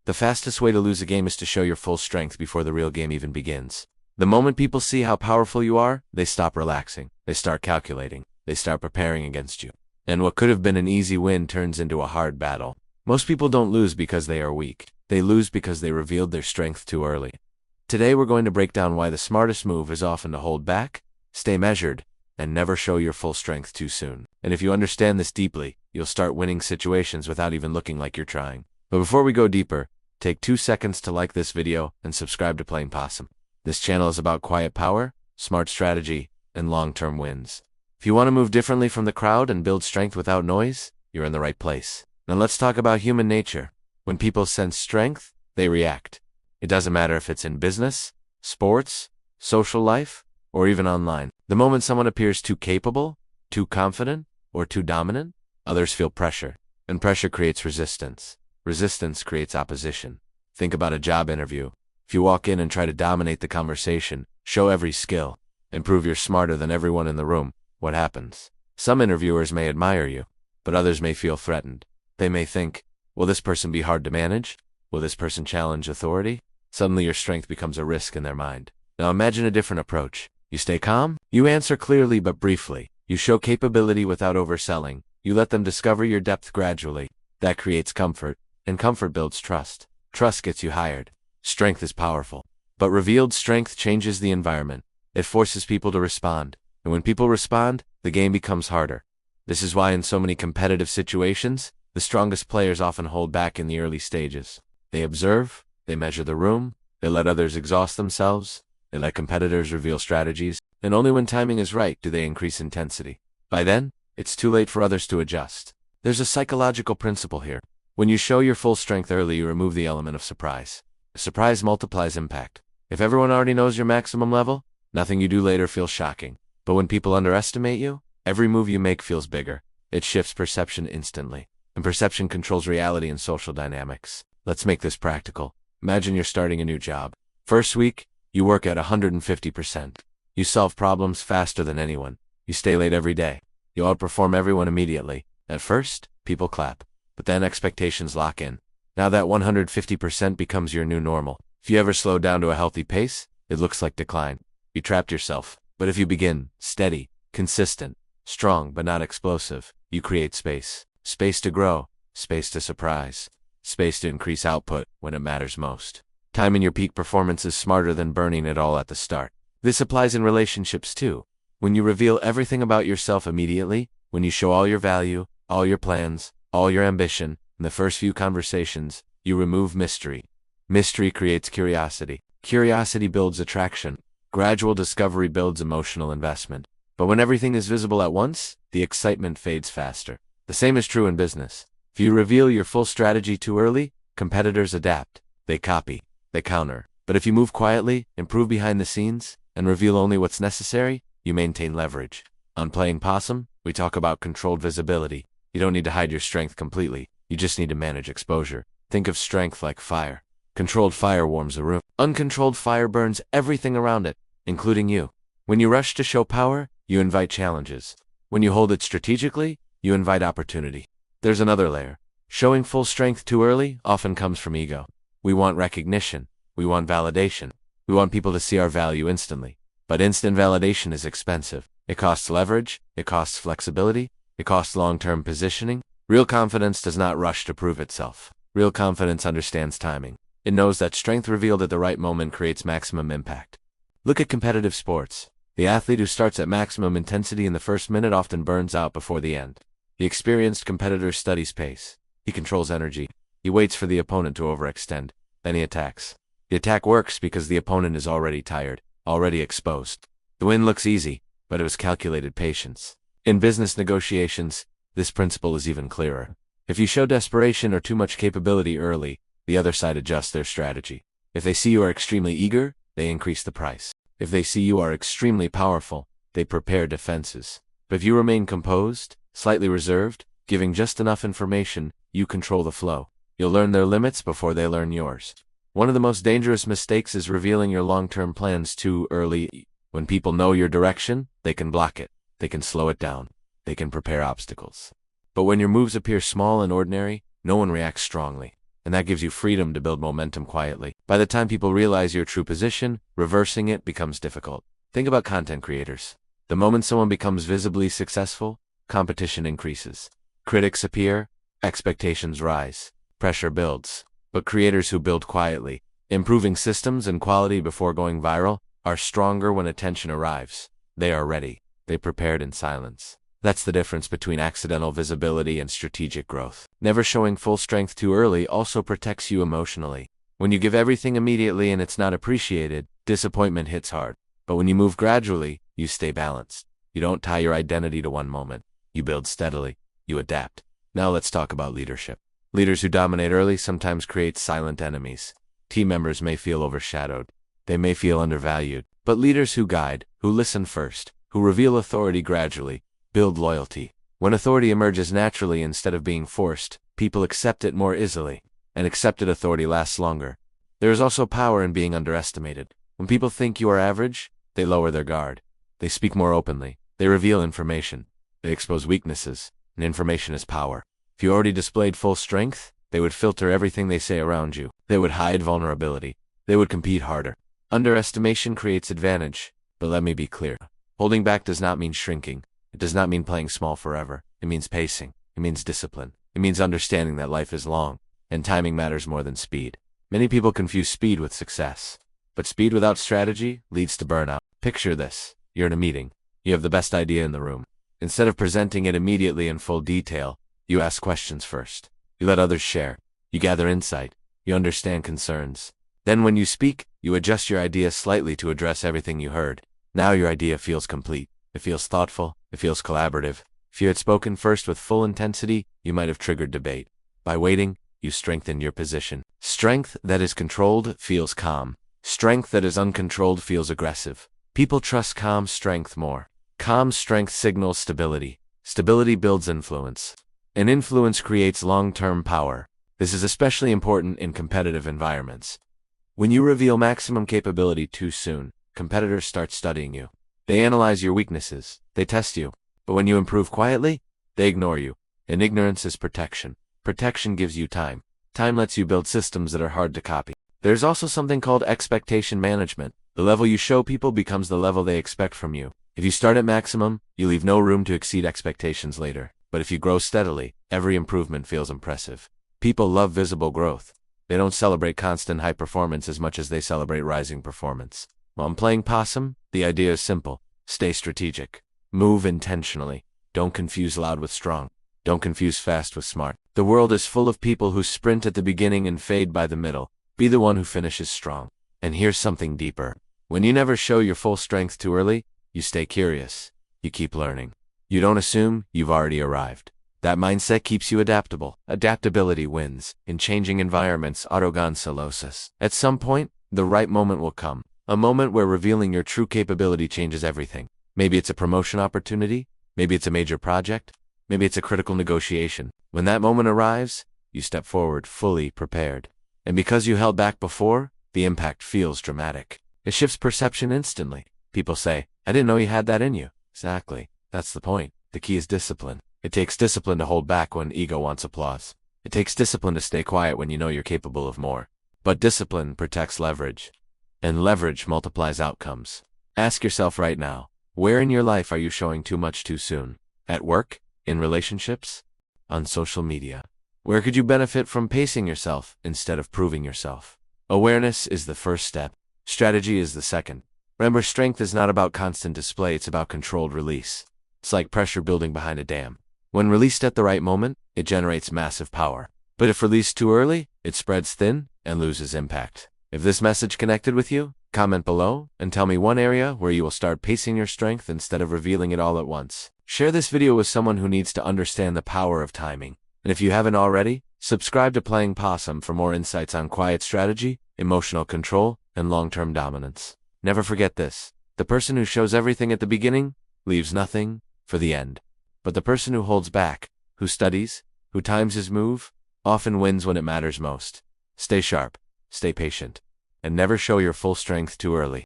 The fastest way to lose a game is to show your full strength before the real game even begins. The moment people see how powerful you are, they stop relaxing. They start calculating. They start preparing against you. And what could have been an easy win turns into a hard battle. Most people don't lose because they are weak. They lose because they revealed their strength too early. Today we're going to break down why the smartest move is often to hold back, stay measured, and never show your full strength too soon. And if you understand this deeply, you'll start winning situations without even looking like you're trying. But before we go deeper, take 2 seconds to like this video and subscribe to Playing Possum. This channel is about quiet power, smart strategy, and long-term wins. If you want to move differently from the crowd and build strength without noise, you're in the right place. Now let's talk about human nature. When people sense strength, they react. It doesn't matter if it's in business, sports, social life, or even online. The moment someone appears too capable, too confident, or too dominant, others feel pressure. And pressure creates resistance. Resistance creates opposition. Think about a job interview. If you walk in and try to dominate the conversation, show every skill, and prove you're smarter than everyone in the room, what happens? Some interviewers may admire you, but others may feel threatened. They may think, will this person be hard to manage? Will this person challenge authority? Suddenly your strength becomes a risk in their mind. Now imagine a different approach. You stay calm, you answer clearly but briefly, you show capability without overselling, you let them discover your depth gradually. That creates comfort, and comfort builds trust. Trust gets you hired. Strength is powerful, but revealed strength changes the environment. It forces people to respond, and when people respond, the game becomes harder. This is why in so many competitive situations, the strongest players often hold back in the early stages. They observe, they measure the room, they let others exhaust themselves, they let competitors reveal strategies, and only when timing is right do they increase intensity. By then, it's too late for others to adjust. There's a psychological principle here. When you show your full strength early, you remove the element of surprise. Surprise multiplies impact. If everyone already knows your maximum level, nothing you do later feels shocking. But when people underestimate you, every move you make feels bigger. It shifts perception instantly. And perception controls reality and social dynamics. Let's make this practical. Imagine you're starting a new job. First week, you work at 150%. You solve problems faster than anyone. You stay late every day. You outperform everyone immediately. At first, people clap. But then expectations lock in. Now that 150% becomes your new normal. If you ever slow down to a healthy pace, it looks like decline. You trapped yourself. But if you begin, steady, consistent, strong but not explosive, you create space. Space to grow, space to surprise, space to increase output when it matters most. Timing your peak performance is smarter than burning it all at the start. This applies in relationships too. When you reveal everything about yourself immediately, when you show all your value, all your plans, all your ambition, in the first few conversations, you remove mystery. Mystery creates curiosity. Curiosity builds attraction. Gradual discovery builds emotional investment. But when everything is visible at once, the excitement fades faster. The same is true in business. If you reveal your full strategy too early, competitors adapt. They copy. They counter. But if you move quietly, improve behind the scenes, and reveal only what's necessary, you maintain leverage. On Playing Possum, we talk about controlled visibility. You don't need to hide your strength completely. You just need to manage exposure. Think of strength like fire. Controlled fire warms a room. Uncontrolled fire burns everything around it, including you. When you rush to show power, you invite challenges. When you hold it strategically, you invite opportunity. There's another layer. Showing full strength too early often comes from ego. We want recognition. We want validation. We want people to see our value instantly. But instant validation is expensive. It costs leverage. It costs flexibility. It costs long-term positioning. Real confidence does not rush to prove itself. Real confidence understands timing. It knows that strength revealed at the right moment creates maximum impact. Look at competitive sports. The athlete who starts at maximum intensity in the first minute often burns out before the end. The experienced competitor studies pace. He controls energy. He waits for the opponent to overextend. Then he attacks. The attack works because the opponent is already tired, already exposed. The win looks easy, but it was calculated patience. In business negotiations, this principle is even clearer. If you show desperation or too much capability early, the other side adjusts their strategy. If they see you are extremely eager, they increase the price. If they see you are extremely powerful, they prepare defenses. But if you remain composed, slightly reserved, giving just enough information, you control the flow. You'll learn their limits before they learn yours. One of the most dangerous mistakes is revealing your long-term plans too early. When people know your direction, they can block it. They can slow it down. They can prepare obstacles. But when your moves appear small and ordinary, no one reacts strongly. and that gives you freedom to build momentum quietly. By the time people realize your true position, reversing it becomes difficult. Think about content creators. The moment someone becomes visibly successful, competition increases. Critics appear, expectations rise, pressure builds. But creators who build quietly, improving systems and quality before going viral, are stronger when attention arrives. They are ready. They prepared in silence. That's the difference between accidental visibility and strategic growth. Never showing full strength too early also protects you emotionally. When you give everything immediately and it's not appreciated, disappointment hits hard. But when you move gradually, you stay balanced. You don't tie your identity to one moment. You build steadily. You adapt. Now let's talk about leadership. Leaders who dominate early sometimes create silent enemies. Team members may feel overshadowed. They may feel undervalued. But leaders who guide, who listen first, who reveal authority gradually, build loyalty. When authority emerges naturally instead of being forced, people accept it more easily. And accepted authority lasts longer. There is also power in being underestimated. When people think you are average, they lower their guard. They speak more openly. They reveal information. They expose weaknesses. And information is power. If you already displayed full strength, they would filter everything they say around you. They would hide vulnerability. They would compete harder. Underestimation creates advantage. But let me be clear. Holding back does not mean shrinking. It does not mean playing small forever. It means pacing. It means discipline. It means understanding that life is long, and timing matters more than speed. Many people confuse speed with success. But speed without strategy leads to burnout. Picture this. You're in a meeting. You have the best idea in the room. Instead of presenting it immediately in full detail, you ask questions first. You let others share. You gather insight. You understand concerns. Then when you speak, you adjust your idea slightly to address everything you heard. Now your idea feels complete. It feels thoughtful. It feels collaborative. If you had spoken first with full intensity, you might have triggered debate. By waiting, you strengthened your position. Strength that is controlled feels calm. Strength that is uncontrolled feels aggressive. People trust calm strength more. Calm strength signals stability. Stability builds influence. And influence creates long-term power. This is especially important in competitive environments. When you reveal maximum capability too soon, competitors start studying you. They analyze your weaknesses. They test you. But when you improve quietly, they ignore you. And ignorance is protection. Protection gives you time. Time lets you build systems that are hard to copy. There's also something called expectation management. The level you show people becomes the level they expect from you. If you start at maximum, you leave no room to exceed expectations later. But if you grow steadily, every improvement feels impressive. People love visible growth. They don't celebrate constant high performance as much as they celebrate rising performance. While I'm playing possum, the idea is simple. Stay strategic. Move intentionally. Don't confuse loud with strong. Don't confuse fast with smart. The world is full of people who sprint at the beginning and fade by the middle. Be the one who finishes strong. And here's something deeper. When you never show your full strength too early, you stay curious. You keep learning. You don't assume you've already arrived. That mindset keeps you adaptable. Adaptability wins. In changing environments, autogon solosis. At some point, the right moment will come. A moment where revealing your true capability changes everything. Maybe it's a promotion opportunity. Maybe it's a major project. Maybe it's a critical negotiation. When that moment arrives, you step forward fully prepared. And because you held back before, the impact feels dramatic. It shifts perception instantly. People say, I didn't know you had that in you. Exactly. That's the point. The key is discipline. It takes discipline to hold back when ego wants applause. It takes discipline to stay quiet when you know you're capable of more. But discipline protects leverage. And leverage multiplies outcomes. Ask yourself right now, where in your life are you showing too much too soon? At work? In relationships? On social media? Where could you benefit from pacing yourself instead of proving yourself? Awareness is the first step. Strategy is the second. Remember, strength is not about constant display, it's about controlled release. It's like pressure building behind a dam. When released at the right moment, it generates massive power. But if released too early, it spreads thin and loses impact. If this message connected with you, comment below and tell me one area where you will start pacing your strength instead of revealing it all at once. Share this video with someone who needs to understand the power of timing. And if you haven't already, subscribe to Playing Possum for more insights on quiet strategy, emotional control, and long-term dominance. Never forget this. The person who shows everything at the beginning leaves nothing for the end. But the person who holds back, who studies, who times his move, often wins when it matters most. Stay sharp, stay patient, and never show your full strength too early.